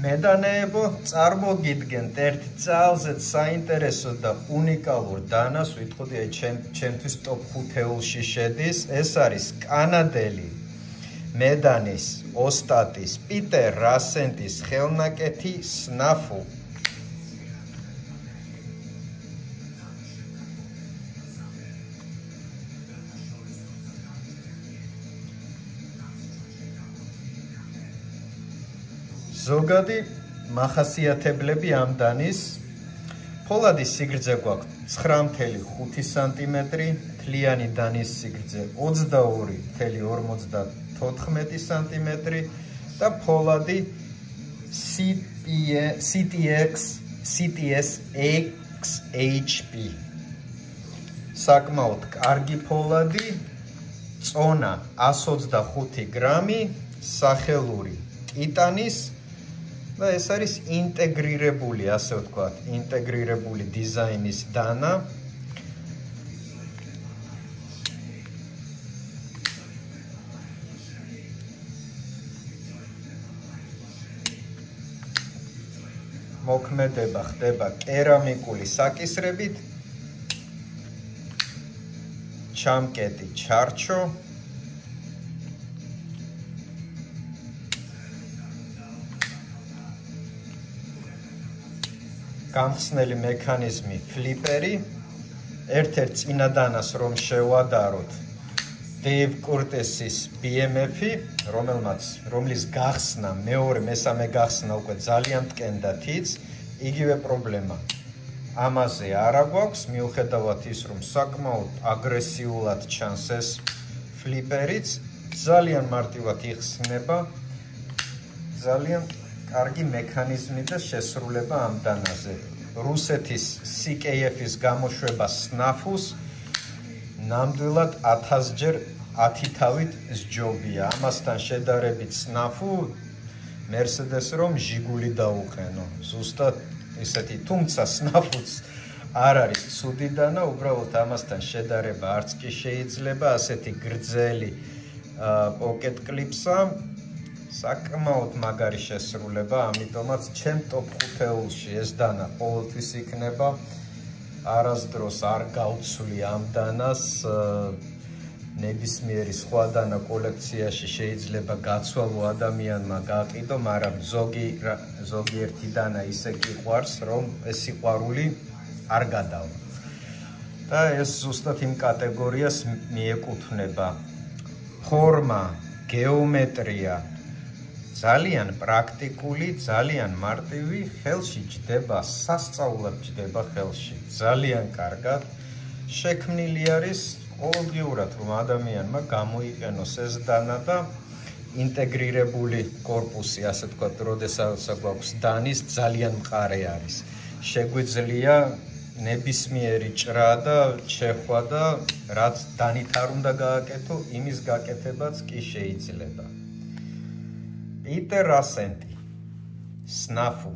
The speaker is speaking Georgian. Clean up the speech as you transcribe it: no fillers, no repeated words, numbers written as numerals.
მედანეებო, წარმოგიდგენთ ერთ ძალზედ საინტერესო და უნიკალურ დანას, ვიტყოდი აი ჩემთვის ტოპ 5-ში შედის. ეს არის კანადელი მედანის ოსტატის პიტერ რასენტის ხელნაკეთი სნაფუ. ზოგადი მახასიათებლები ამ დანის. ფოლადის სიგრძე გვაქვს 9.5 სანტიმეტრი, თლიანი დანის სიგრძე 22.54 სანტიმეტრი და ფოლადი CTS XHP. საკმაოდ კარგი ფოლადი, წონა 125 გრამი, სახელური ტიტანის და ეს არის ინტეგრირებული, ასე ვთქვათ, ინტეგრირებული დიზაინის დანა. მოქმედება ხდება კერამიკული საკისრებით. ჩამკეტი ჩარჩო. გამხსნელი მექანიზმი ფლიპერი. ერთ-ერთ წინა დანას რომ შევადაროთ დეივ კურტესის BMF-ი, რომლის გახსნა, მესამე გახსნა უკვე ძალიან მტკენდა თითს, იგივე პრობლემა. ამაზე არა გვაქვს, მიუხედავად ის, რომ საკმაოდ აგრესიულად ჩანს ეს ფლიპერიც, ძალიან მარტივად იხსნება, ძალიან კარგი მექანიზმი და შესრულება ამ დანაზე. რუსეთის CKF-ის გამოშვება სნაფუს ნამდვილად 1000 ჯერ 10 თავით სჯობია. ამასთან შედარებით სნაფუ მერსედეს რომ ჟიგული დაუყენო. ზუსტად ისეთი, თუმცა სნაფუც არ არის ცუდი დანა, უბრალოდ ამასთან შედარება არც კი შეიძლება. ასეთი გრძელი პოკეტ კლიპსა საკმაოდ მაგარი შესრულება, ამიტომაც ჩემ ტოპ 5-ში ეს დანა ყოველთვის იქნება. არასდროს არ გავცვლი ამ დანას. ნებისმიერი სხვა დანა კოლექციაში შეიძლება გაცვალო ადამიანმა გაყიდო, მაგრამ ზოგიერთი დანა ისე გიყვარს, რომ ეს სიყვარული არ გადავა. და ეს ზუსტად იმ კატეგორიას მიეკუთვნება. ფორმა, გეომეტრია ძალიან პრაქტიკული, ძალიან მარტივი, ხელში ჯდება, სასწაულად ჯდება ხელში. ძალიან კარგად შექმნილი არის ყოველდღიურად, რომ ადამიანმა გამოიყენოს ეს დანა და ინტეგრირებული კორპუსი, ასე ვთქვათ, როდესაც გვაქვს დანის, ძალიან მყარე არის. შეგვიძლია ნებისმიერი ჭრა და ჩეხვა და რაც დანით არ უნდა გააკეთო, იმის გაკეთებაც კი შეიძლება. პიტერ რასენტი, სნაფუ.